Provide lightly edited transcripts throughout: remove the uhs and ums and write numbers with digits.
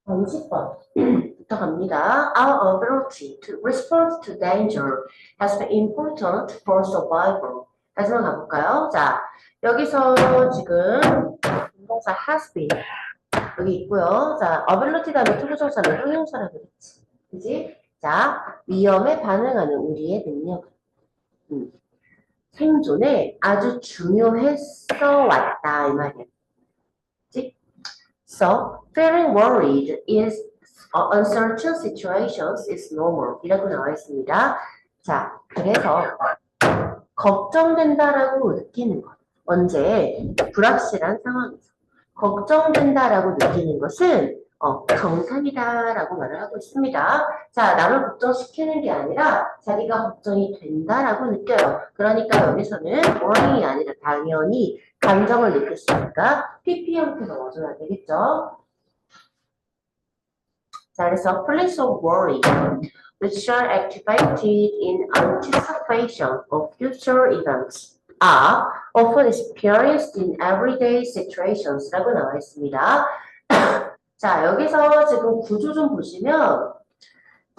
20번부터 갑니다. Our ability to respond to danger has been important for survival. 다시 한번 가볼까요? 자, 여기서 지금 동사 has been 여기 있고요. 자, ability 다음에 투부정사는 형용사라 그랬지. 그지? 자, 위험에 반응하는 우리의 능력. 생존에 아주 중요했어 왔다 이 말이야. 그치? So, feeling worried is uncertain situations is normal. 이라고 나와 있습니다. 자, 그래서 걱정된다라고 느끼는 것. 언제? 불확실한 상황에서. 걱정된다라고 느끼는 것은 정상이다라고 말을 하고 있습니다. 자, 남을 걱정시키는 게 아니라 자기가 걱정이 된다라고 느껴요. 그러니까 여기서는 worry이 아니라 당연히 감정을 느꼈으니까 PP 형태가 넣어줘야 되겠죠. 자, 그래서 feelings of worry, which are activated in anticipation of future events, are often experienced in everyday situations라고 나와 있습니다. 자, 여기서 지금 구조 좀 보시면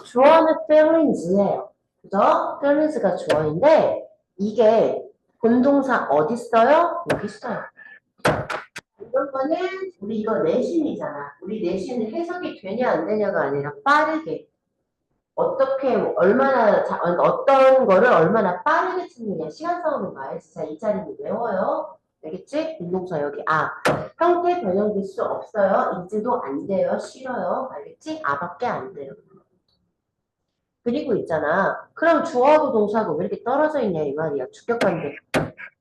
주어는 feelings예요. 그죠? feelings가 주어인데 이게 본동사 어디 써요? 여기 써요. 이번 거는 우리 이거 내신이잖아. 우리 내신은 해석이 되냐 안 되냐가 아니라 빠르게 어떻게 얼마나 어떤 거를 얼마나 빠르게 찾느냐 시간 싸움을 봐야지. 자, 이 자리는 외워요. 알겠지? 운동사 여기 형태 변형될 수 없어요. 인지도 안 돼요. 싫어요. 알겠지? 밖에 안 돼요. 그리고 있잖아. 그럼 주어하고 동사하고 왜 이렇게 떨어져 있냐 이 말이야. 주격관계.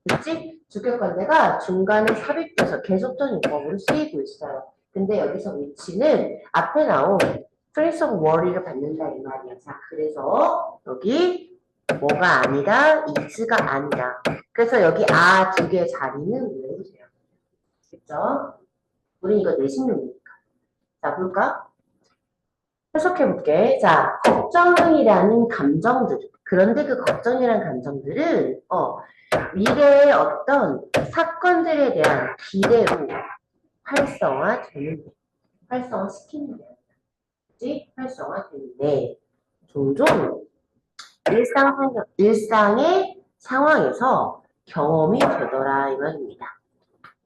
그치? 주격관계가 중간에 삽입돼서 계속적 용법으로 쓰이고 있어요. 근데 여기서 위치는 앞에 나온 trace of worry를 받는다 이 말이야. 자, 그래서 여기 뭐가 아니라 is가 아니라. 그래서 여기 두 개의 자리는 외우세요. 그죠? 우린 이거 내신용이니까. 자, 볼까? 해석해볼게. 자, 걱정이라는 감정들. 그런데 그 걱정이라는 감정들은 미래의 어떤 사건들에 대한 기대로 활성화되는데, 활성화시키는데, 그치? 활성화되는데, 종종 일상의 상황에서 경험이 되더라 이 말입니다.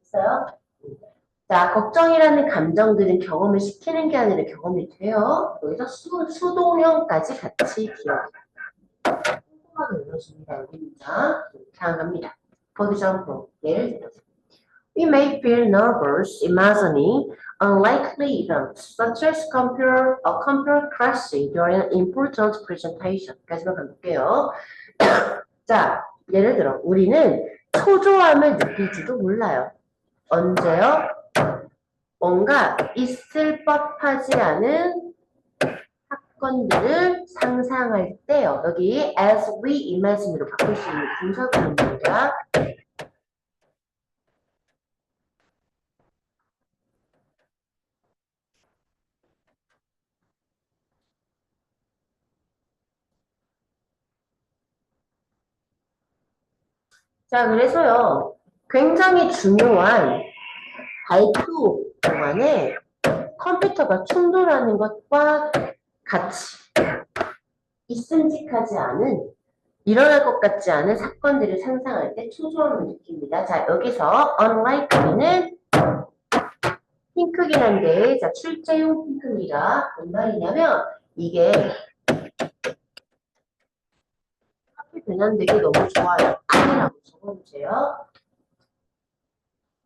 됐어요? 자, 걱정이라는 감정들은 경험을 시키는 게 아니라 경험이 돼요. 여기서 수동형까지 같이 기억해요. 꼼꼼하게 읽어줍니다. 여기입니다. 다음 갑니다. For example, 예를 들어서 We may feel nervous imagining unlikely events, such as computer crashing during an important presentation. 까지만 가볼게요. 자, 예를 들어 우리는 초조함을 느낄지도 몰라요. 언제요? 뭔가 있을 법하지 않은 사건들을 상상할 때요. 여기 as we imagine으로 바꿀 수 있는 분사구문입니다. 자, 그래서요. 굉장히 중요한 발표 동안에 컴퓨터가 충돌하는 것과 같이 있음직하지 않은 일어날 것 같지 않은 사건들을 상상할 때 초조함을 느낍니다. 자, 여기서 unlikely는 핑크긴 한데 자, 출제용 핑크입니다. 뭔 말이냐면 이게 커피 변환되기 너무 좋아요. 아니라고 적어주세요.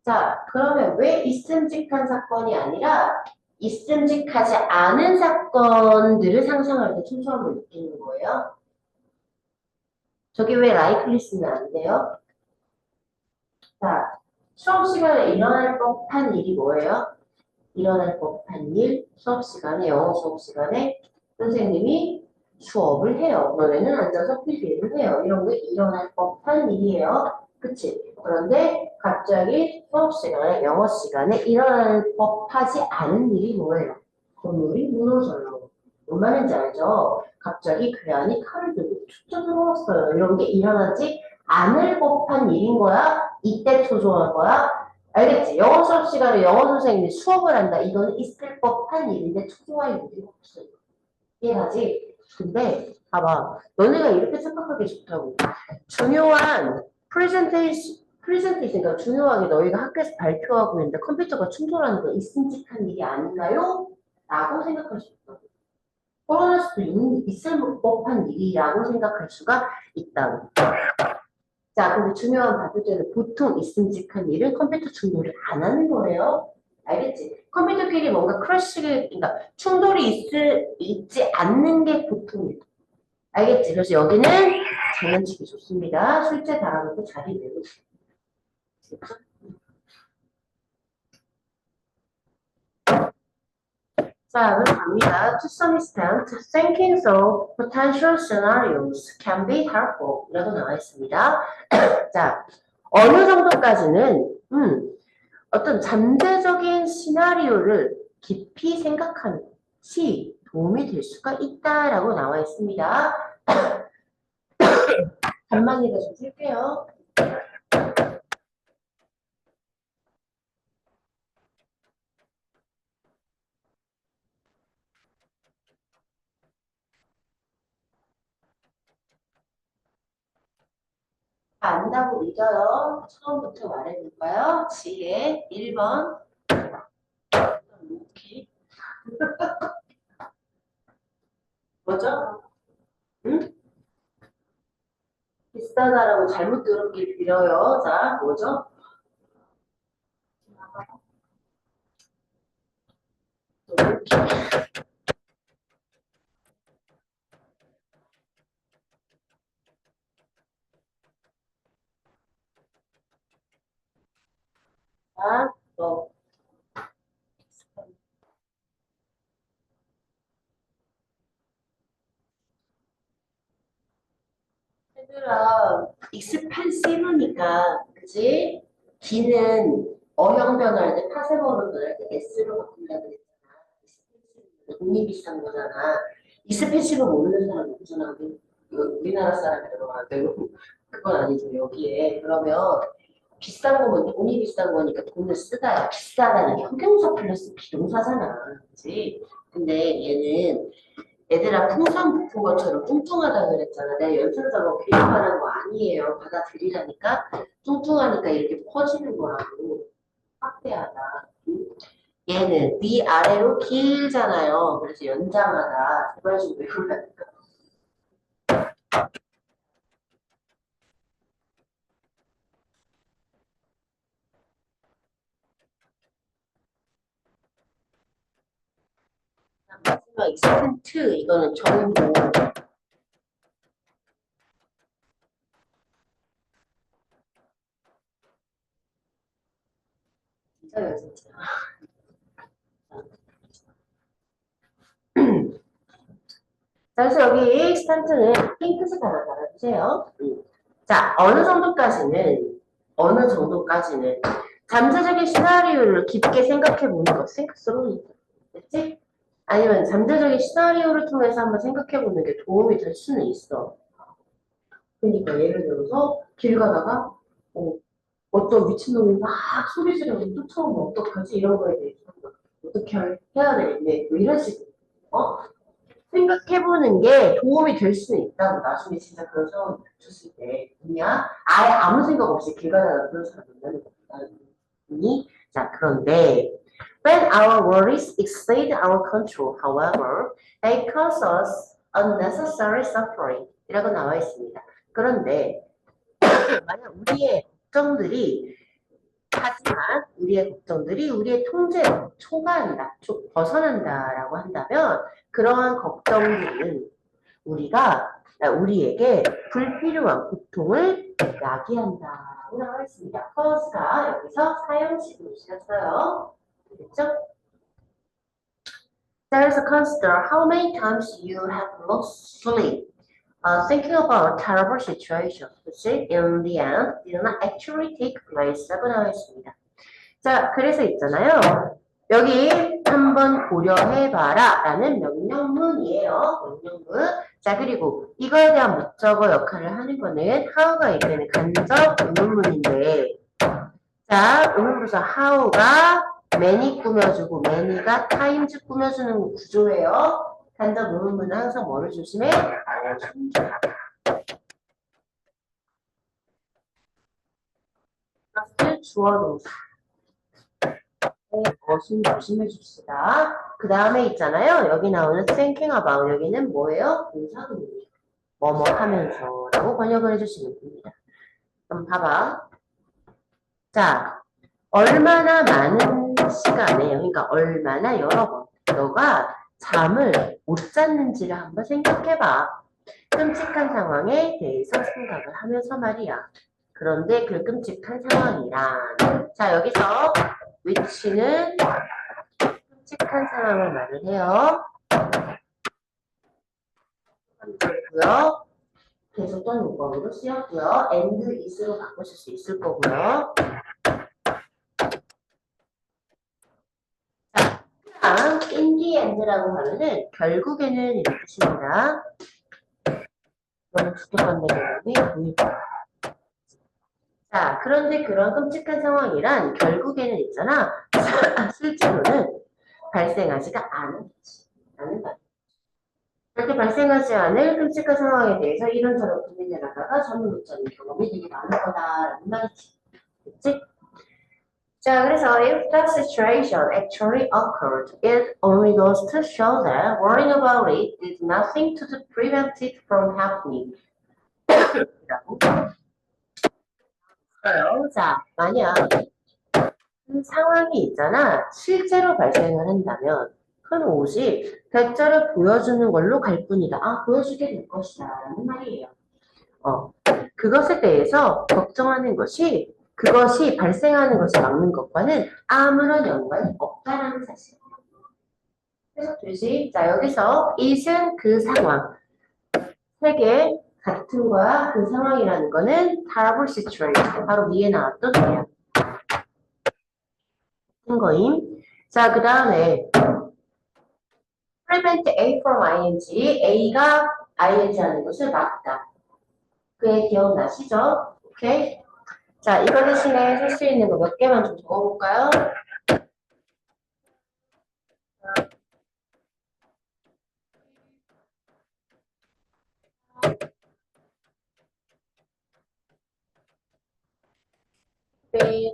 자, 그러면 왜 있음직한 사건이 아니라 있음직하지 않은 사건들을 상상할 때 초조함을 느끼는 거예요? 저기 왜 likely 쓰면 안 돼요? 자, 수업 시간에 일어날 법한 일이 뭐예요? 일어날 법한 일, 수업 시간에, 영어 수업 시간에 선생님이 수업을 해요. 너네는 앉아서 필기를 해요. 이런 게 일어날 법한 일이에요. 그치? 그런데 갑자기 수업 시간에, 영어 시간에 일어날 법하지 않은 일이 뭐예요? 건물이 무너져요. 뭔 말인지 알죠? 갑자기 그 안이 칼을 들고 툭 쳐들어왔어요. 이런 게 일어나지 않을 법한 일인 거야? 이때 초조한 거야? 알겠지? 영어 수업 시간에 영어 선생님이 수업을 한다. 이거는 있을 법한 일인데 초조할 일이 없어요. 이해가지? 근데 봐봐. 너네가 이렇게 생각하기 좋다고. 중요한 프레젠테이션, 그러니까 중요하게 너희가 학교에서 발표하고 있는데 컴퓨터가 충돌하는 건 있음직한 일이 아닌가요? 라고 생각할 수 있다고. 코로나 수도 있을 법한 일이라고 생각할 수가 있다고. 자, 근데 중요한 발표 때는 보통 있음직한 일은 컴퓨터 충돌을 안 하는 거래요. 알겠지? 컴퓨터끼리 뭔가 그러니까 충돌이 있지 않는 게 보통이에요. 알겠지? 그래서 여기는 장난치기 좋습니다. 실제 바람도 자리 내놓으시고. 자, 그럼 갑니다. To some extent, thinking through potential scenarios can be helpful. 라고 나와 있습니다. 자, 어느 정도까지는, 어떤 잠재적인 시나리오를 깊이 생각하는 것이 도움이 될 수가 있다라고 나와 있습니다. 간만이가 좀 쓸게요. 안다고 믿어요. 처음부터 말해볼까요? 지혜 1번. 오케이. 뭐죠? 응? 비싸다라고 잘못 들었길 빌어요. 자, 뭐죠? 자, 또. 얘들아, 익스펜시브니까, 그지? D는 어형 변화할 때, 파세모로 변할 때 S로 바꾼다고 그랬잖아. 익스펜시브, 돈이 비싼 거잖아. 익스펜시브 모르는 사람 없잖아. 우리나라 사람들은 그건 아니죠, 여기에. 그러면 비싼 거면 돈이 비싼 거니까 돈을 쓰다. 비싸다는 게 형용사 플러스 비동사잖아. 그지? 근데 얘는 얘들아 풍선 부푼 것처럼 뚱뚱하다 그랬잖아. 내가 연설자가 비난하는 거 아니에요. 받아들이라니까. 뚱뚱하니까 이렇게 퍼지는 거라고. 확대하다. 얘는 위아래로 길잖아요. 그래서 연장하다. 제발 좀 외우라니까. 마지막 익스텐트 이거는 정보. 진짜요, 진짜. 자, 그래서 여기 스탄트는 핑크색 하나 달아주세요. 자, 어느 정도까지는 잠재적인 시나리오를 깊게 생각해 보는 것, 생각스러운 됐지? 아니면 잠재적인 시나리오를 통해서 한번 생각해 보는 게 도움이 될 수는 있어. 그러니까 예를 들어서 길 가다가 어떤 미친놈이 막 소리 지르면서 쫓아오면 어떡하지? 이런 거에 대해서 어떻게 해야 되겠네. 뭐 이런 식으로. 어? 생각해보는 게 도움이 될 수는 있다고. 나중에 진짜 그런 상황이 닥쳤을 때. 뭐냐? 아예 아무 생각 없이 길 가다가 그런 사람 만나는 거니? 자, 그런데 when our worries exceed our control, however, they cause us unnecessary suffering. 이라고 나와 있습니다. 그런데 만약 우리의 걱정들이 우리의 통제를 초과한다, 벗어난다라고 한다면 그러한 걱정들은 우리에게 불필요한 고통을 야기한다라고 나와 있습니다. cause가 여기서 사형식으로 쓰였어요. 됐죠? There's a consider how many times you have lost sleep. Thinking about a terrible situation, which in the end did not actually take place. 라고 나와 있습니다. 자, 그래서 있잖아요. 여기 한번 고려해봐라 라는 명령문이에요. 명령문. 자, 그리고 이거에 대한 목적어 역할을 하는 거는 how가 있는 간접 의문문인데, 자, 자, remember서 how가 many 꾸며주고 many가 times 꾸며주는 구조예요. 단적 remember는 항상 뭐를 조심해? 주어 동사. 것은 조심해 줍시다. 그 다음에 있잖아요. 여기 나오는 thinking about 여기는 뭐예요? 동사입니다. 뭐뭐 하면서 라고 번역을 해주시면 됩니다. 그럼 봐봐. 자, 얼마나 많은 시간에, 그러니까 얼마나 여러 번 너가 잠을 못 잤는지를 한번 생각해봐. 끔찍한 상황에 대해서 생각을 하면서 말이야. 그런데 그 끔찍한 상황이란 자 여기서 which는 끔찍한 상황을 말을 해요. 고요 계속 또 문법으로 쓰였고요. and is로 바꾸실 수 있을 거고요. 다음 in the end라고 하면은 결국에는 이렇게 뜻입니다. 이거는 주격관계 개념이 보이죠. 자, 그런데 그런 끔찍한 상황이란 결국에는 있잖아. 실제로는 발생하지가 않은 말. 절대 발생하지 않을 끔찍한 상황에 대해서 이런저런 고민을 하다가 잠을 못 자는 경험이 되게 많을 거다라는 말이지. 그치? 자, 그래서 if that situation actually occurred, it only goes to show that worrying about it did nothing to prevent it from happening. 라고 써요. 자, 만약 그 상황이 있잖아. 실제로 발생을 한다면 그건 오직 결과를 보여주는 걸로 갈 뿐이다. 아, 보여주게 될 것이다. 라는 말이에요. 그것에 대해서 걱정하는 것이 그것이 발생하는 것이 막는 것과는 아무런 연관이 없다라는 사실. 해석되지? 자, 여기서 it은 그 상황. 세계 같은 거야. 그 상황이라는 거는 terrible situation. 바로 위에 나왔던 거야. 같은 거임. 자, 그 다음에 prevent A from ing. A가 ing 하는 것을 막다. 그게 기억나시죠? 오케이? 자, 이거 대신에 쓸 수 있는 거 몇 개만 좀 적어볼까요? 네.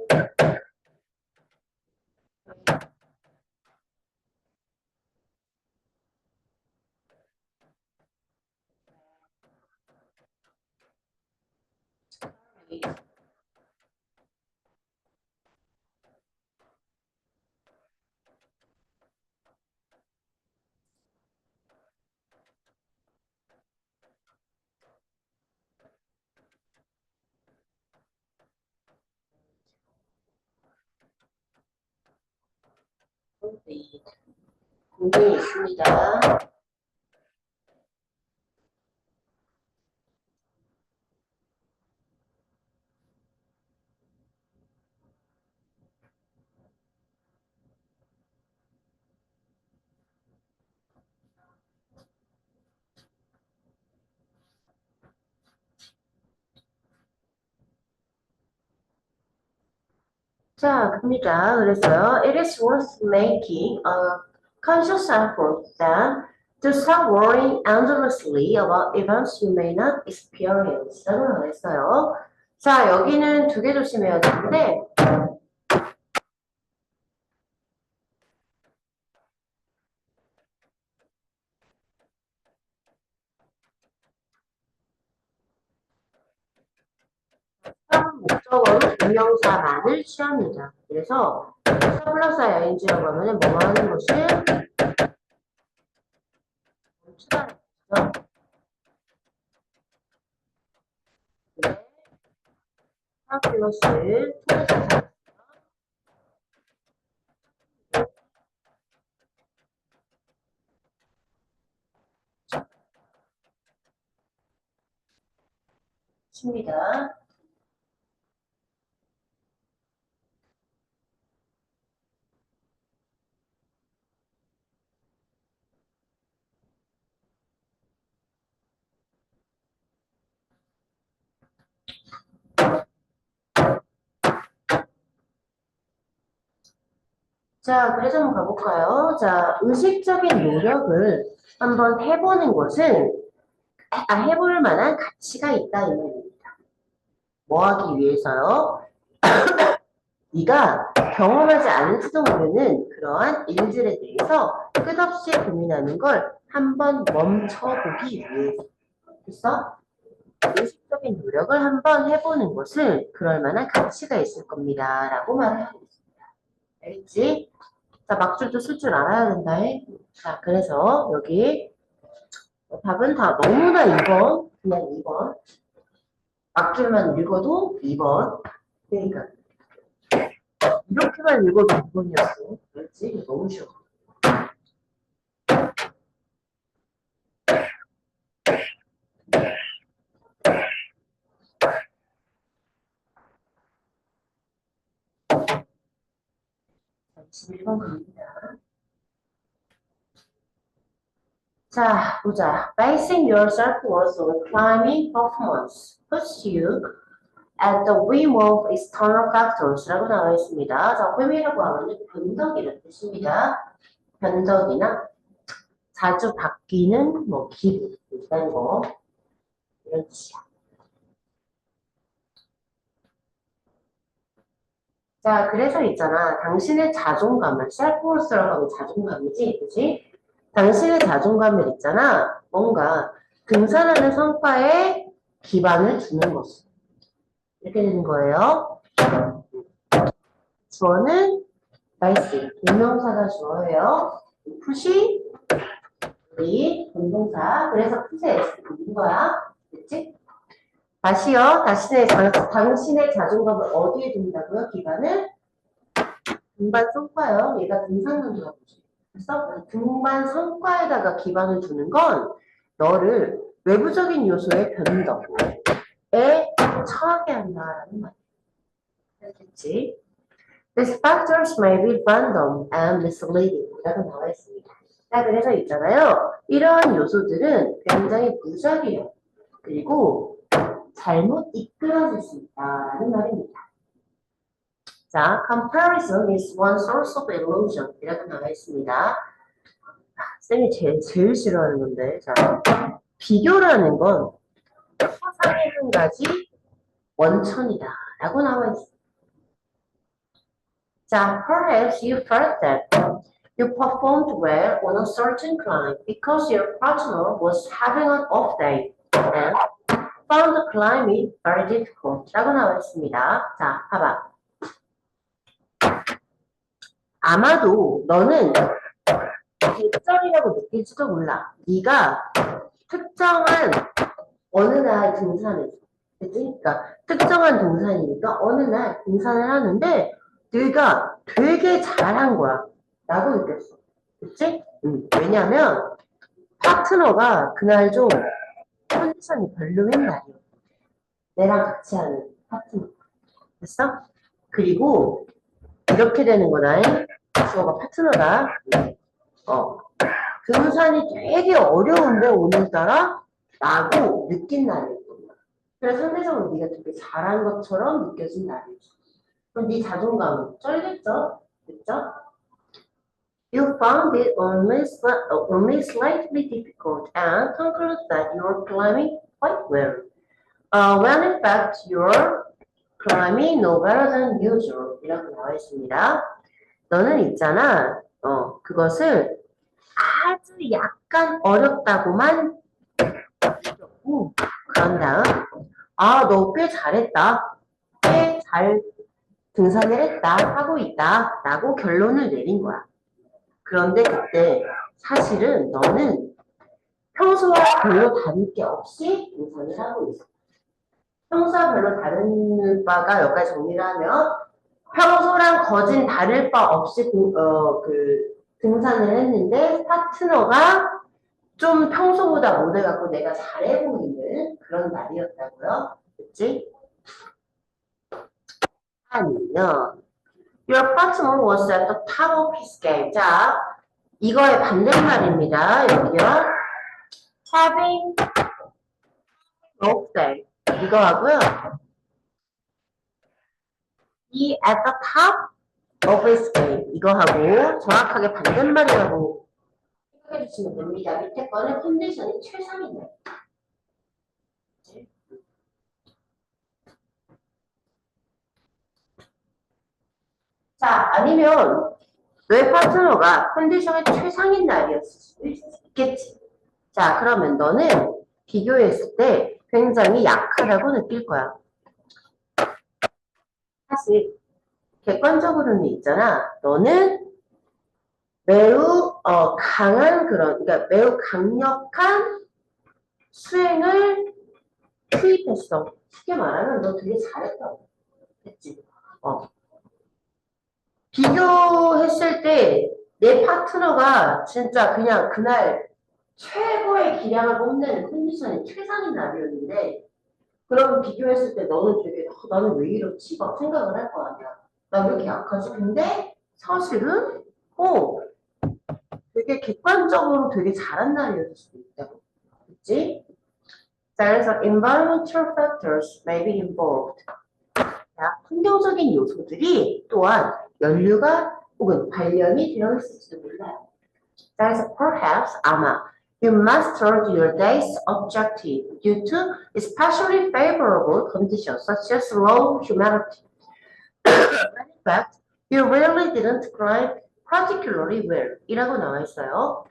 문제 있습니다. 자, 갑니다. 그래서요. It is worth making a conscious effort then to stop worrying endlessly about events you may not experience. 라고 말했어요. 자, 여기는 두 개 조심해야 되는데 목적어로 동명사만을 취합니다. 그래서 플러스 ing라고 하면 뭐뭐 하는 것을 추가하죠. 플러스 통해서 칩니다. 자, 그래서 한번 가볼까요? 자, 의식적인 노력을 한번 해보는 것은 해볼 만한 가치가 있다 이 말입니다. 뭐 하기 위해서요? 네가 경험하지 않을지도 모르는 그러한 일들에 대해서 끝없이 고민하는 걸 한번 멈춰보기 위해서. 됐어? 의식적인 노력을 한번 해보는 것은 그럴 만한 가치가 있을 겁니다. 라고 말을 하고 있습니다. 알겠지? 자, 막줄도 쓸 줄 알아야 된다. 자, 그래서 여기 답은 다 너무나 2번, 그냥 2번. 막줄만 읽어도 2번. 그러니까 이렇게만 읽어도 2번이었어. 그렇지? 너무 쉬워. 자, 21번 갑니다. 자, 보자. Basing your self-worth on climbing performance puts you at the whim of external factors라고 나와 있습니다. 자, whim이라고 하면 변덕이라는 뜻입니다. 변덕이나 자주 바뀌는 뭐 기분 이런 거 이런 뜻이야. 자, 그래서 있잖아. 당신의 자존감을 self-worth라고 하면 자존감이지, 그지? 당신의 자존감을 있잖아. 뭔가 등산하는 성과에 기반을 두는 것이 이렇게 되는 거예요. 주어는 나이스. 동명사가 주어예요. 푸시 우리 동동사. 그래서 푸시에 S 붙는 거야. 됐지? 다시요. 당신의 자존감을 어디에 둔다고요? 기반을? 등반 성과요. 얘가 등산만이라고 보죠. 그래서 등반 성과에다가 기반을 두는 건 너를 외부적인 요소의 변덕에 처하게 한다라는 말이에요. 알겠지? These factors may be random and misleading 라고 나와 있습니다. 자, 그래서 있잖아요. 이러한 요소들은 굉장히 무작위해요. 그리고 잘못 이끌어질 수 있다라는 말입니다. 자, comparison is one source of illusion 이라고 나와 있습니다. 쌤이 제일 싫어하는 건데, 자, 비교라는 건 서사의 한 가지 원천이다 라고 나와 있습니다. 자, perhaps you felt that you performed well on a certain climb because your partner was having an off day and found the climbing very difficult 라고 나와 있습니다. 자, 봐봐. 아마도 너는 계절이라고 느낄지도 몰라. 네가 특정한 어느 날 등산을 그치? 그러니까 특정한 등산이니까 어느 날 등산을 하는데 네가 되게 잘한 거야. 라고 느꼈어. 그치? 왜냐면 파트너가 그날 좀 컨디션이 별로인 날이야. 내랑 같이 하는 파트너. 됐어? 그리고 이렇게 되는 거다. 주어가 파트너다. 등산이 되게 어려운데 오늘따라 라고 느낀 날이었던 거야. 그래서 상대적으로 네가 되게 잘한 것처럼 느껴진 날이죠. 그럼 네 자존감은 쩔겠죠? 그죠? You found it only slightly difficult and conclude that you're climbing quite well. When in fact you're climbing no better than usual. 이라고 나와 있습니다. 너는 있잖아. 그것을 아주 약간 어렵다고만 느꼈고 그런 다음 너 꽤 잘했다. 꽤 잘 등산을 했다. 하고 있다. 라고 결론을 내린 거야. 그런데 그때 사실은 너는 평소와 별로 다를 게 없이 등산을 하고 있어. 평소와 별로 다른 바가 여기까지 정리를 하면 평소랑 거진 다를 바 없이 등산을 했는데 파트너가 좀 평소보다 못해갖고 내가 잘해 보이는 그런 날이었다고요. 그치? 아니면 Your partner was at the top of his game. 자, 이거의 반대말입니다. 여기요. Having off day. 이거 하고요. He at the top Always game. 이거 하고 정확하게 반대말이라고 생각해 주시면 됩니다. 밑에 거는 컨디션이 최상이네. 자, 아니면 너의 파트너가 컨디션이 최상인 날이었을 수도 있겠지. 자, 그러면 너는 비교했을 때 굉장히 약하다고 느낄 거야. 사실 객관적으로는 있잖아. 너는 매우 강한 그런, 그러니까 매우 강력한 수행을 투입했어. 쉽게 말하면 너 되게 잘했다고. 그치? 어. 비교했을 때 내 파트너가 진짜 그냥 그날 최고의 기량을 뽐내는 컨디션이 최상인 날이었는데 그럼 비교했을 때 너는 되게 나는 왜 이렇지? 막 생각을 할 거 아니야. 나 왜 이렇게 약하지? 근데 사실은 되게 객관적으로 되게 잘한 날이었을 수도 있다고. 그치? 자, 그래서 environmental factors may be involved. 자, 환경적인 요소들이 또한 연류가 혹은 관련이 되어 있을지도 몰라요. 자, 그래서 perhaps 아마 you mastered your day's objective due to especially favorable conditions such as low humidity. In fact, you really didn't climb particularly well. 이라고 나와 있어요.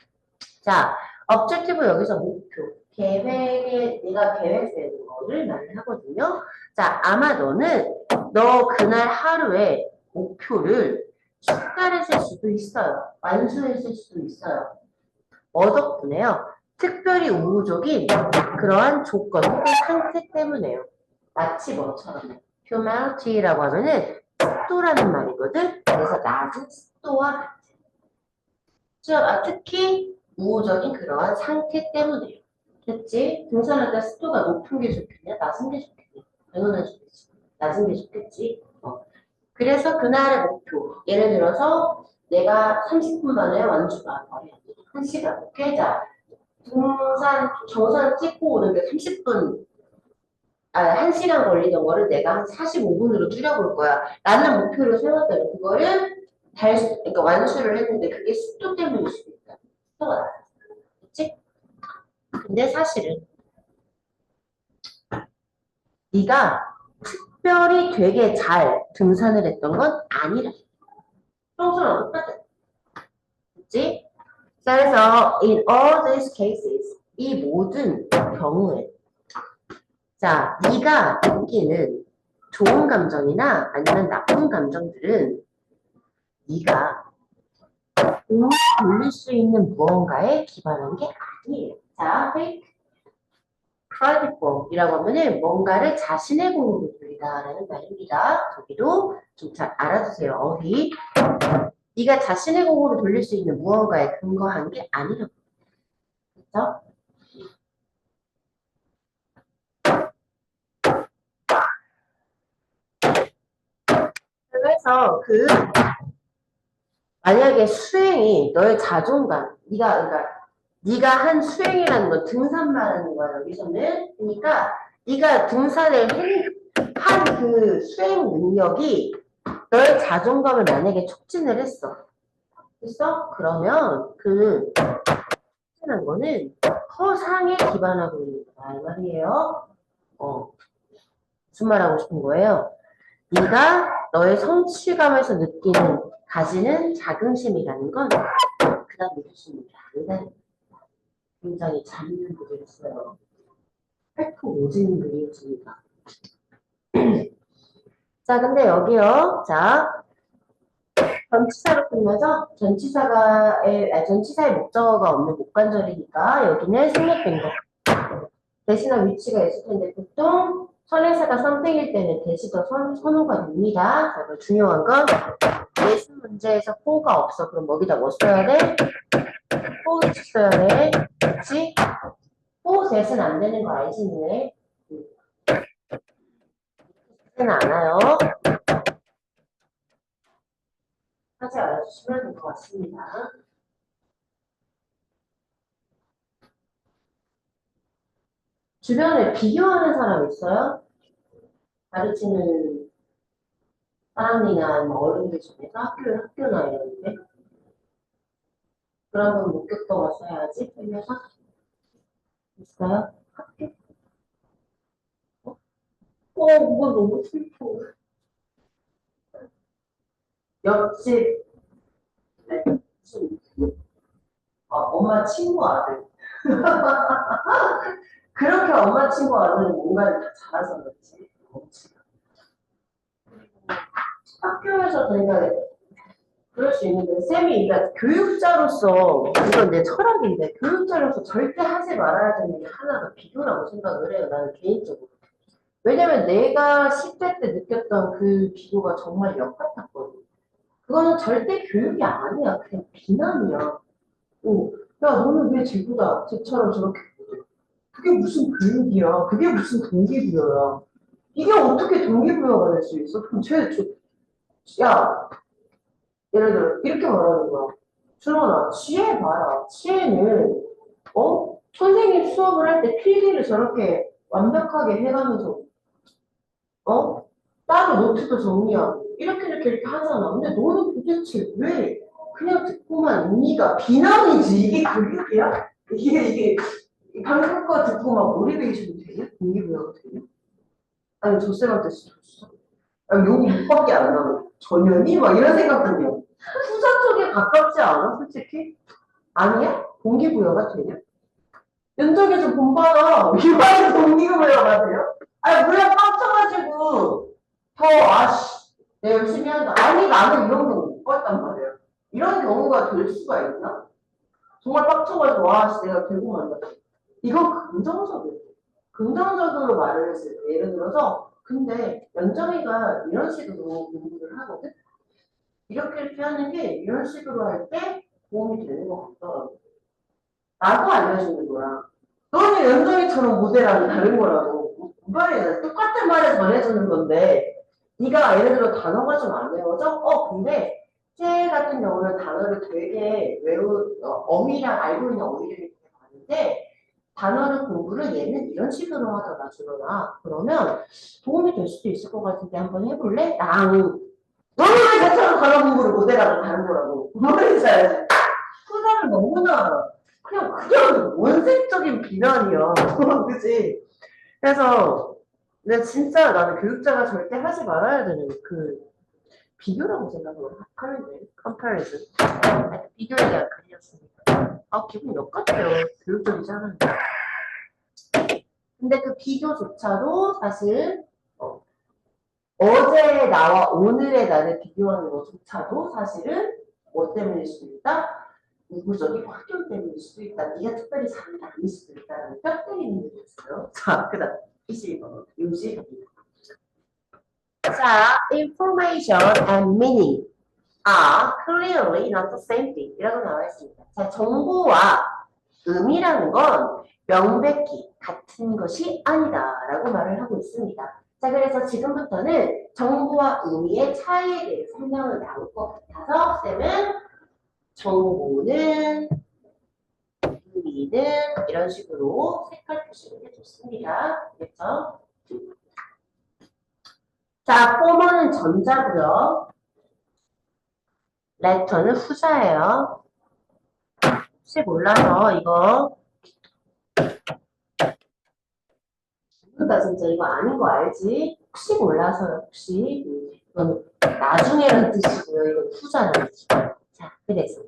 자, objective 여기서 목표, 계획에 네가 계획 세우는 거를 말을 하거든요. 자, 아마 너 그날 하루에 목표를 숙달했을 수도 있어요. 완수했을 수도 있어요. 뭐 덕분에요? 특별히 우호적인 그러한 조건 혹은 상태 때문에요. 마치 뭐처럼 humanity라고 하면은 습도라는 말이거든. 그래서 낮은 습도와 특히 우호적인 그러한 상태 때문에요. 됐지? 등산할 때 습도가 높은 게 좋겠냐? 낮은 게 좋겠냐? 당연하지. 낮은 게 좋겠지. 그래서 그날의 목표. 예를 들어서 내가 30분 만에 완주가 1시간. 오케이? 자, 정상 찍고 오는데 30분, 1시간 걸리던 거를 내가 한 45분으로 줄여볼 거야. 라는 목표를 세웠다면 그거를 그러니까 완수를 했는데 그게 습도 때문일 수도 있다. 습도가 낮아. 그치? 근데 사실은 네가 특별히 되게 잘 등산을 했던 건 아니라 평소랑 똑같아. 그치? 자, 그래서 in all these cases 이 모든 경우에 자, 네가 느끼는 좋은 감정이나 아니면 나쁜 감정들은 네가 공을 돌릴 수 있는 무언가에 기반한 게 아니에요. 자, fake credit이라고 하면은 뭔가를 자신의 공으로 돌리다라는 말입니다. 저기도 좀 잘 알아두세요. 어휘. 네가 자신의 공으로 돌릴 수 있는 무언가에 근거한 게 아니라고. 그렇죠? 그래서 만약에 수행이 너의 자존감, 네가 한 수행이라는 건 등산 말하는 거야 여기서는. 그러니까 네가 등산을 한 그 수행 능력이 너의 자존감을 만약에 촉진을 했어. 됐어? 그러면 촉진한 거는 허상에 기반하고 있는 거야 이 말이에요. 무슨 말 하고 싶은 거예요? 네가 너의 성취감에서 가지는 자긍심이라는 건 그다음 믿으시는 게 아니다. 굉장히 잘 있는 분이었어요. 팩트 오지는 분이었습니다. 자, 근데 여기요. 자, 전치사로 끝나죠? 전치사의 목적어가 없는 목관절이니까 여기는 생략된 거. 대신한 위치가 있을 텐데 보통 선행사가 something일 때는 대시더 선호가 됩니다. 자, 중요한 건 예술 문제에서 for가 없어. 그럼 여기다 뭐 써야 돼? for 써야 돼. 그치? for 대신 안 되는 거 알지, 니네? 되진 않아요. 하지 알아주시면 될 것 같습니다. 주변에 비교하는 사람 있어요? 가르치는 사람이나 뭐 어른들 중에서 학교나 이런데 그런 건 못 겪어봤어야지. 살면서 있어요? 학교? 그거 너무 슬퍼. 옆집 네, 엄마 친구 아들. 그렇게 엄마 친구 아들은 뭔가를 다 잘해서 그렇지. 학교에서 내가 그럴 수 있는데, 쌤이, 그러니까 교육자로서, 이건 내 철학인데, 교육자로서 절대 하지 말아야 되는 게 하나가 비교라고 생각을 해요. 나는 개인적으로. 왜냐면 내가 10대 때 느꼈던 그 비교가 정말 역 같았거든. 그거는 절대 교육이 아니야. 그냥 비난이야. 어, 야, 너는 왜 쟤보다 쟤처럼 저렇게 보지? 그게 무슨 교육이야? 그게 무슨 동기부여야? 이게 어떻게 동기부여가 될 수 있어? 그럼 야, 예를 들어, 이렇게 말하는 거야. 준원아, 지혜 봐라. 지혜는, 선생님 수업을 할 때 필기를 저렇게 완벽하게 해가면서, 어? 따로 노트도 정리하고, 이렇게 하잖아. 근데 너는 도대체 왜 그냥 듣고만 있니가 비난이지. 이게 교육이야? 이게, 방금 거 듣고 막 모티베이션이 되냐? 동기부여가 되냐? 아니, 저 쌤한테 줬어. 아니, 욕 6밖에 안 나고, 전혀니? 막 이런 생각 들면. 후자 쪽에 가깝지 않아, 솔직히? 아니야? 동기부여가 되냐? 면접에서 본받아. 이말이 동기부여가 돼요? 아니, 물론 빡쳐가지고, 내가 열심히 한다. 아니, 나는 이런 경우 못 봤단 말이야. 이런 경우가 될 수가 있나? 정말 빡쳐가지고, 내가 결국 만났다. 이건 긍정적이야. 긍정적으로 말을 했을 때, 예를 들어서, 근데 연정이가 이런 식으로 공부를 하거든? 이렇게 하는 게 이런 식으로 할 때 도움이 되는 것 같더라고. 나도 알려주는 거야. 너는 연정이처럼 모델하면 다른 거라고. 말이야. 똑같은 말을 전해주는 건데, 네가 예를 들어 단어가 좀 안 외워져? 근데 쟤 같은 경우는 단어를 되게 어휘랑 알고 있는 어휘를 되게 많은데, 단어를 공부를 얘는 이런 식으로 하더라, 주로나. 그러면 도움이 될 수도 있을 것 같은데 한번 해볼래? 너는 왜 저처럼 단어 공부를 못해가지고 다른 거라고. 그걸 잘야지. 후자는 너무나 그냥 원색적인 비난이야. 그치? 그래서 근데 진짜 나는 교육자가 절대 하지 말아야 되는 그 비교라고 생각을 하는데 컴파리즌 비교에 대한 글이었습니다. 기분 역 같아요. 교육적이지 않은데. 근데 그 비교조차도 사실 어제 나와 오늘의 나를 비교하는 것조차도 사실은 뭐 때문일 수도 있다? 우구적인 환경 때문일 수도 있다. 네가 특별히 사는 게 아닐 수도 있다는 뼈 때리는 게 있어요. 자, 그 다음 22번 요지입니다. 자, information and meaning are clearly not the same thing 이라고 나와 있습니다. 자, 정보와 의미라는 건 명백히 같은 것이 아니다 라고 말을 하고 있습니다. 자, 그래서 지금부터는 정보와 의미의 차이에 대해 설명을 나올 것 같아서 쌤은 정보는 의미는 이런 식으로 색깔 표시를 해줬습니다. 그래서 자, 포머는 전자고요. 레터는 후자예요. 혹시 몰라서 이거 나 진짜 이거 아닌 거 알지? 혹시 몰라서요. 혹시 이건 나중에라는 뜻이고요. 이건 후자라는 뜻이고요. 자, 그래서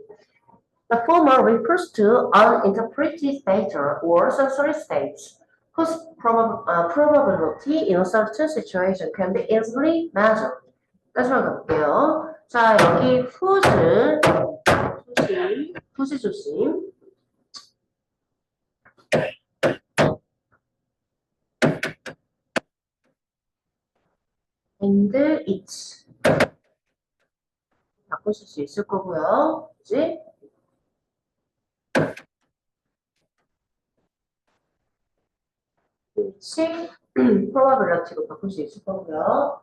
The former refers to uninterpreted data or sensory states whose probability in a certain situation can be easily measured. 다시만 갈게요. 자, 여기 후즈 조심. and its 바꾸실 수 있을 거고요. 그지? its probability로 바꿀 수 있을 거고요.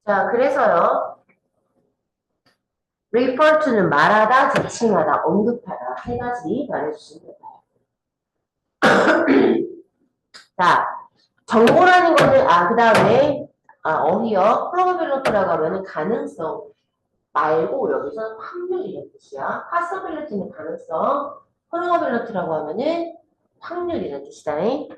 자, 그래서요. refer to는 말하다, 지칭하다, 언급하다 세 가지 말해주시면 돼요. 자, 정보라는 거는 그 다음에 어휘어 probability라고 하면은 가능성 말고 여기서 확률이라는 뜻이야. possibility는 가능성, probability라고 하면은 확률이라는 뜻이다. 하면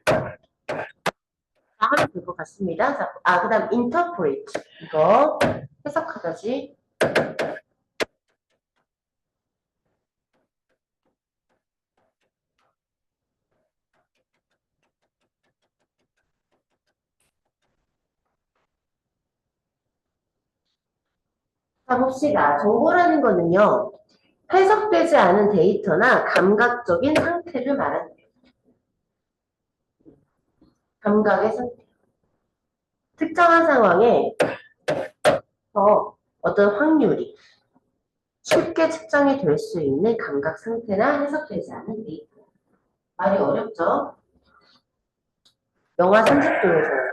될 것 같습니다. 자, 그 다음 interpret 이거 해석하다지. 자, 봅시다. 정보라는 거는요, 해석되지 않은 데이터나 감각적인 상태를 말하는 거예요. 감각의 상태. 특정한 상황에 어떤 확률이 쉽게 측정이 될 수 있는 감각 상태나 해석되지 않은 데이터. 말이 어렵죠? 영하 30도에서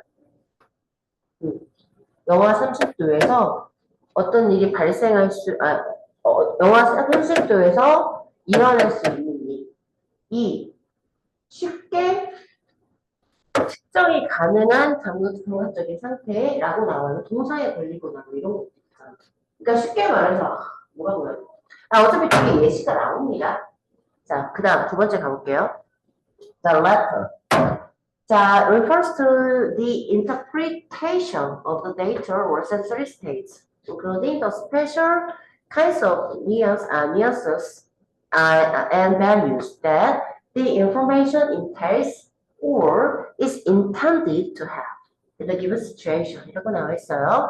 영하 30도에서 어떤 일이 발생할 영하 30도에서 일어날 수 있는 일이 쉽게 측정이 가능한 감각적인 상태라고 나와요. 동사에 걸리거나 뭐 이런 것도 있잖아. 그러니까 쉽게 말해서 뭐라고요? 어차피 뒤에 예시가 나옵니다. 자, 그 다음 두 번째 가볼게요. The letter. 자, refers to the interpretation of the data or sensory states, including the special kinds of nuances and values that the information entails or is intended to have in the given situation. 이라고 나와 있어요.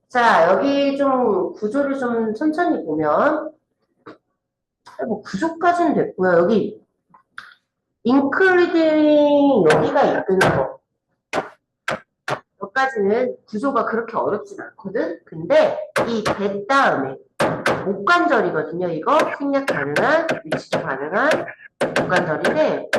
자, 여기 좀 구조를 좀 천천히 보면, 뭐 구조까지는 됐고요. 여기 including 여기가 이끄는 거. 여기까지는 구조가 그렇게 어렵진 않거든. 근데 이 대 다음에 목관절이거든요. 이거 생략 가능한, 위치도 가능한 목관절인데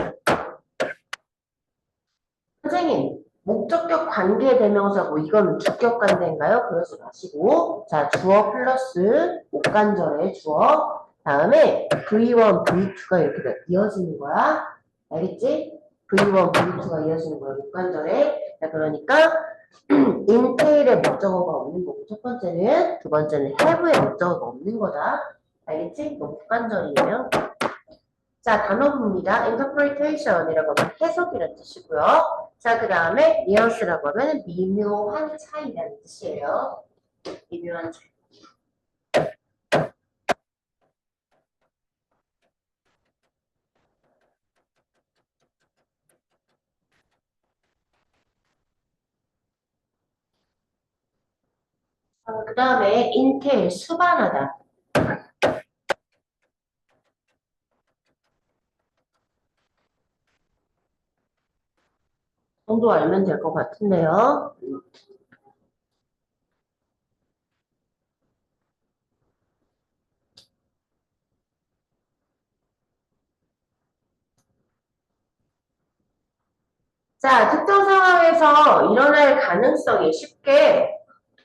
선생님 목적격 관계대명사고 이거는 주격 관계인가요? 그러지 마시고 자 주어 플러스 목관절의 주어 다음에 V1, V2가 이렇게 이어지는 거야. 알겠지? V1, V2가 이어지는 거야. 목관절에. 자, 그러니까 인테일의 목적어가 없는 거고 첫 번째는 두 번째는 have의 목적어가 없는 거다. 알겠지? 목관절이에요. 자, 단어입니다. interpretation이라고 하면 해석이라는 뜻이고요. 자, 그 다음에 nuance라고 하면 미묘한 차이라는 뜻이에요. 미묘한 차이. 그 다음에 entail, 수반하다. 정도 알면 될 것 같은데요. 자, 특정 상황에서 일어날 가능성이 쉽게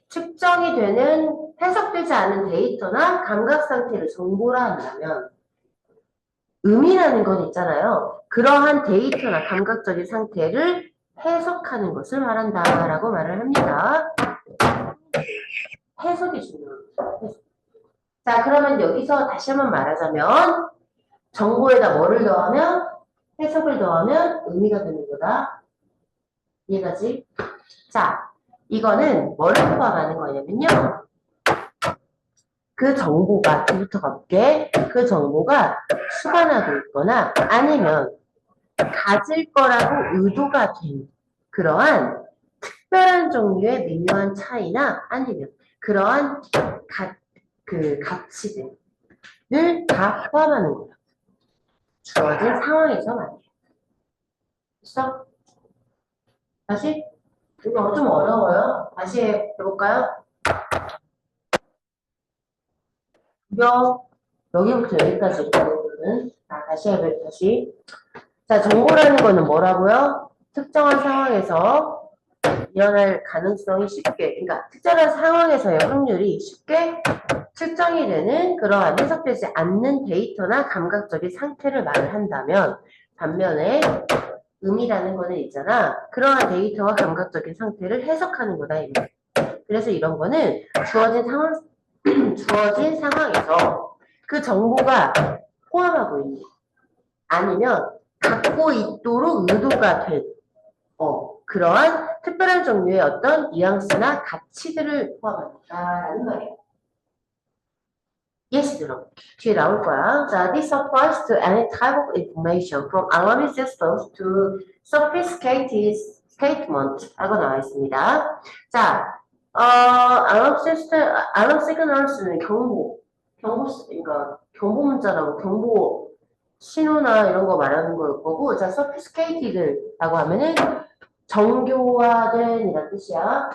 측정이 되는 해석되지 않은 데이터나 감각 상태를 정보라 한다면 의미라는 건 있잖아요. 그러한 데이터나 감각적인 상태를 해석하는 것을 말한다라고 말을 합니다. 해석이 중요합니다. 해석. 자, 그러면 여기서 다시 한번 말하자면 정보에다 뭐를 더하면 해석을 더하면 의미가 되는 거다. 이해가지? 자, 이거는 뭐를 포함하는 거냐면요. 그 정보가, 뒤부터 가볼게. 그 정보가 수반하고 있거나 아니면 가질 거라고 의도가 된 그러한 특별한 종류의 미묘한 차이나 아니면 그러한 가치들을 다 포함하는 거예요. 주어진 상황에서 말이에요. 됐어? 다시? 이거 좀 어려워요. 다시 해볼까요? 여기부터 여기까지 있거든. 다시 해볼게요. 다시. 자, 정보라는 거는 뭐라고요? 특정한 상황에서 일어날 가능성이 쉽게, 그러니까 특정한 상황에서의 확률이 쉽게 측정이 되는 그러한 해석되지 않는 데이터나 감각적인 상태를 말을 한다면, 반면에 의미라는 거는 있잖아. 그러한 데이터와 감각적인 상태를 해석하는 거다. 그래서 이런 거는 주어진 상황, 주어진 상황에서 그 정보가 포함하고 있는 거. 아니면 갖고 있도록 의도가 된 그러한 특별한 종류의 어떤 뉘앙스나 가치들을 포함한다라는 말이에요. 예시들어 뒤에 나올 거야. 자, this applies to any type of information from alarming systems to sophisticated statement 하고 나와 있습니다. 자, 알람 시그널스는 그러니까 경보 문자라고 경보 신호나 이런 거 말하는 걸 거고, 자, sophisticated라고 하면은 정교화된 이란 뜻이야.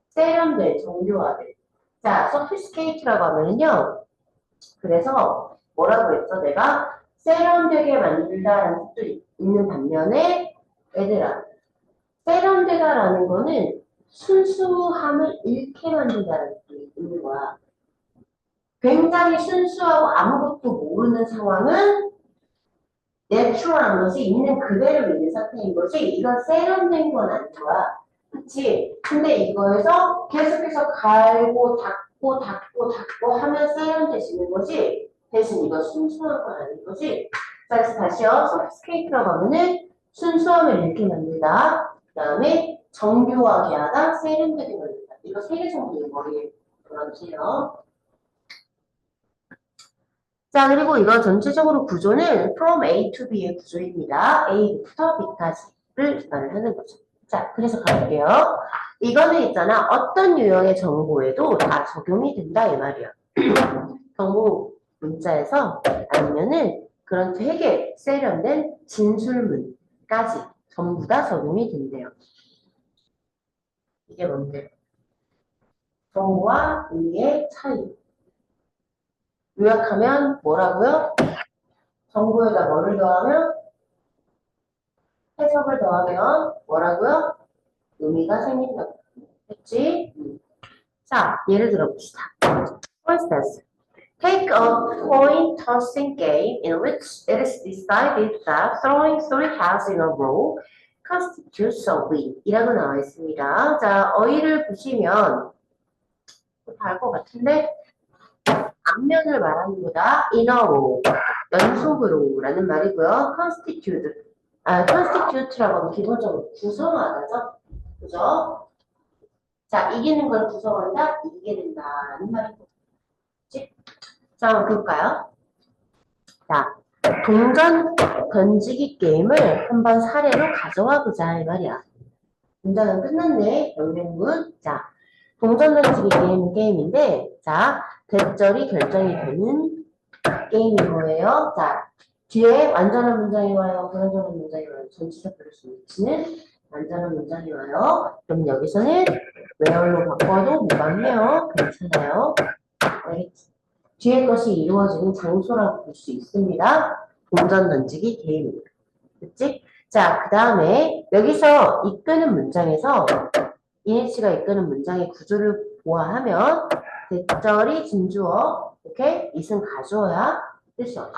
세련된, 정교화된. 자, sophisticated라고 하면은요. 그래서 뭐라고 했어? 내가 세련되게 만들다라는 뜻도 있는 반면에 얘들아, 세련되다라는 거는 순수함을 잃게 만든다는 뜻이 있는 거야. 굉장히 순수하고 아무것도 모르는 상황은 내추럴한 것이 있는 그대로 있는 상태인 거지, 이건 세련된 건 아닌 거야. 그치? 근데 이거에서 계속해서 갈고 닦고 하면 세련되시는 거지, 대신 이거 순수한 건 아닌 거지. 자, 그래서 다시요. sophisticated라고 하면은 순수함을 잃게 만들다, 그 다음에 정교하게 하다, 세련되게 만들다. 이거 세 개 정도 머리에 돌아주세요. 자, 그리고 이거 전체적으로 구조는 from A to B의 구조입니다. A부터 B까지를 말을 하는 거죠. 자, 그래서 가볼게요. 이거는 있잖아. 어떤 유형의 정보에도 다 적용이 된다, 이 말이야. 정보 문자에서 아니면은 그런 되게 세련된 진술문까지 전부 다 적용이 된대요. 이게 뭔데? 정보와 의미의 차이. 요약하면 뭐라고요? 정보에다 뭐를 더하면? 해석을 더하면 뭐라고요? 의미가 생긴다. 했지? 자, 예를 들어봅시다. For instance, take a coin tossing game in which it is decided that throwing 3 heads in a row constitutes a win. 이라고 나와 있습니다. 자, 어휘를 보시면 다 알 것 같은데, 앞면을 말하는 거다. in a row. 연속으로 라는 말이고요. constitute라고 하면 기본적으로 구성하다죠. 그죠? 자, 이기는 걸 구성한다, 이기게 된다라는 말이고. 그치? 자, 한번 볼까요? 자, 동전 던지기 게임을 한번 사례로 가져와 보자, 이 말이야. 문장은 끝났네. 영명문. 자, 동전 던지기 게임인데, 자, 대절이 결정이 되는 게임인 거예요. 자, 뒤에 완전한 문장이 와요, 불완전한 문장이 와요. 전치사 플러스 위치는 완전한 문장이 와요. 그럼 여기서는 where로 바꿔도 무방해요. 괜찮아요. 알겠지? 뒤에 것이 이루어지는 장소라고 볼 수 있습니다. 동전 던지기 게임입니다. 그치? 자, 그 다음에 여기서 이끄는 문장에서 이니치가 이끄는 문장의 구조를 보아하면 대절이 진주어, 오케이? 이승 가주어야 뜻이 없어.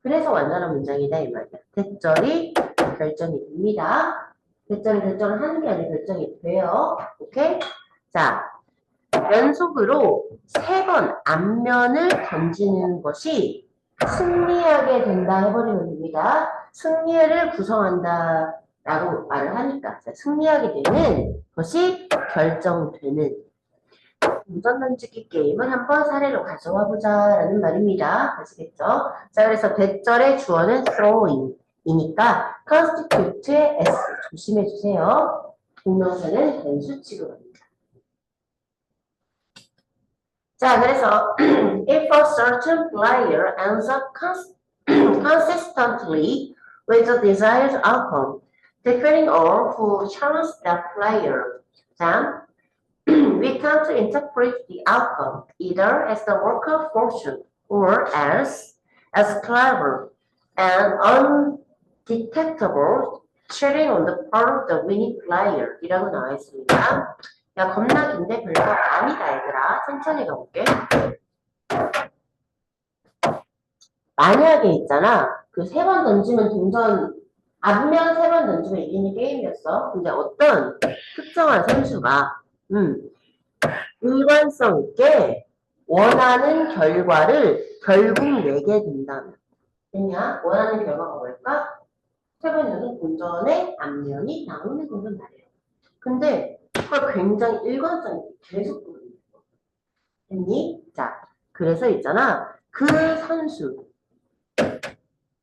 그래서 완전한 문장이다, 이 말이야. 대절이 결정이 됩니다. 대절이 결정을 하는 게 아니라 결정이 돼요. 오케이? 자, 연속으로 3번 앞면을 던지는 것이 승리하게 된다 해버리면 됩니다. 승리를 구성한다 라고 말을 하니까, 자, 승리하게 되는 것이 결정되는 동전 던지기 게임을 한번 사례로 가져와 보자 라는 말입니다. 아시겠죠? 자, 그래서 대절의 주어는 throwing이니까 constitute의 s 조심해 주세요. 동명사는 단수 취급합니다. 자, 그래서 if a certain player ends up consistently with the desired outcome, depending on who challenged that player, then we come to interpret the outcome either as the work of fortune or else as clever and undetectable cheating on the part of the winning player 이라고 나와 있습니다. 야, 겁나 긴데 별거 아니다, 얘들아. 천천히 가볼게. 만약에 있잖아. 그 3번 던지면 동전, 앞면 3번 던지면 이기는 게임이었어. 근데 어떤 특정한 선수가, 일관성 있게 원하는 결과를 결국 내게 된다면. 됐냐? 원하는 결과가 뭘까? 3번 연속 동전의 앞면이 나오는 거는 말이에요. 근데 그걸 굉장히 일관성 있게 계속 보는 거야. 됐니? 자, 그래서 있잖아. 그 선수.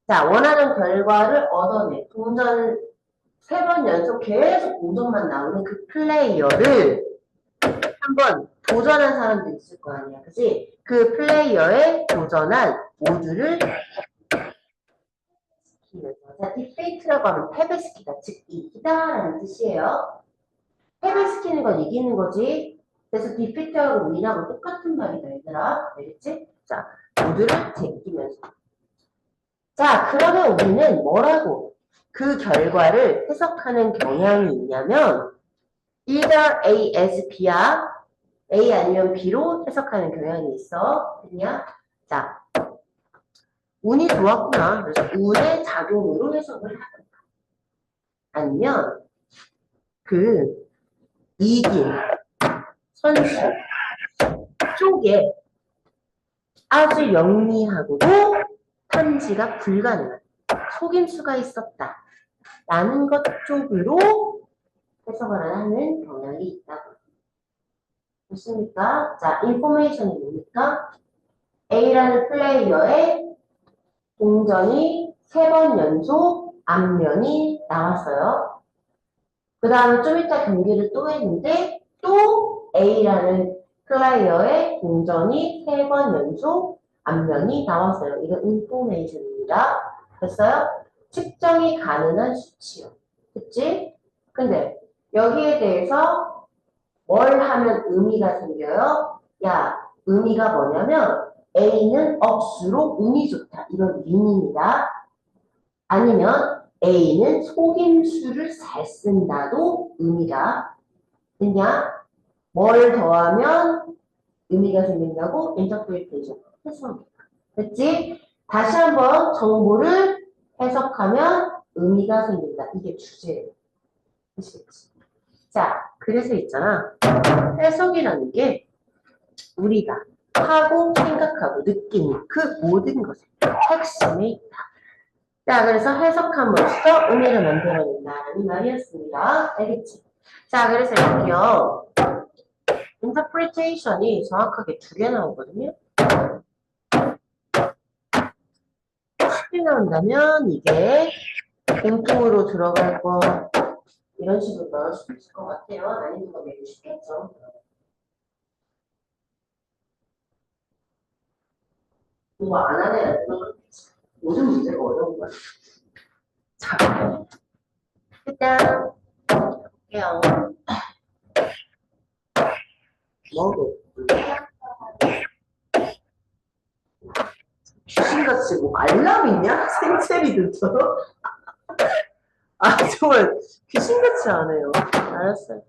자, 원하는 결과를 얻어내. 동전 3번 연속 계속 동전만 나오는 그 플레이어를 한번 도전한 사람도 있을 거 아니야. 그치? 그 플레이어의 도전한 모두를 자, 디페이트라고 하면 패배시키다, 즉 이기다라는 뜻이에요. 패배시키는 건 이기는 거지. 그래서 디피트하고 윈하고 똑같은 말이다, 얘들아. 알겠지? 자, 모두를 제끼면서. 자, 그러면 우리는 뭐라고 그 결과를 해석하는 경향이 있냐면 either A as B야. A 아니면 B로 해석하는 경향이 있어. 됐냐? 자, 운이 좋았구나. 그래서 운의 작용으로 해석을 하든가. 아니면 그 이긴 선수 쪽에 아주 영리하고도 탐지가 불가능한 속임수가 있었다. 라는 것 쪽으로 해석을 하는 경향이 있다고. 좋습니까? 자, 인포메이션이 뭡니까? A라는 플레이어의 동전이 3번 연속 앞면이 나왔어요. 그 다음에 좀 이따 경기를 또 했는데 또 A라는 플레이어의 동전이 3번 연속 앞면이 나왔어요. 이건 인포메이션입니다. 됐어요? 측정이 가능한 수치요. 그치? 근데 여기에 대해서 뭘 하면 의미가 생겨요? 야, 의미가 뭐냐면 A는 억수로 운이 좋다. 이런 의미입니다. 아니면 A는 속임수를 잘 쓴다도 의미가 있냐? 뭘 더하면 의미가 생긴다고? 인터프리테이션 해석합니다. 됐지? 다시 한번 정보를 해석하면 의미가 생긴다. 이게 주제예요. 아시겠지? 자, 그래서 있잖아. 해석이라는 게 우리가 하고 생각하고 느끼는 그 모든 것의 핵심에 있다. 자, 그래서 해석함으로써 의미를 만들어낸다는 말이었습니다. 알겠지? 자, 그래서 여기요. interpretation이 정확하게 2개 나오거든요. 쉽게 나온다면 이게 공통으로 들어갈 거 이런 식으로 넣을 수도 있을 것 같아요. 난이도가 매우 쉽겠죠. 공부 안 하는 애들은 모든 문제가 어려운 거야. 자, 일단 볼게요. 뭐로? 귀신같이 뭐 알람 있냐? 생체리들처럼? 아, 정말 귀신같이 안 해요. 알았어요.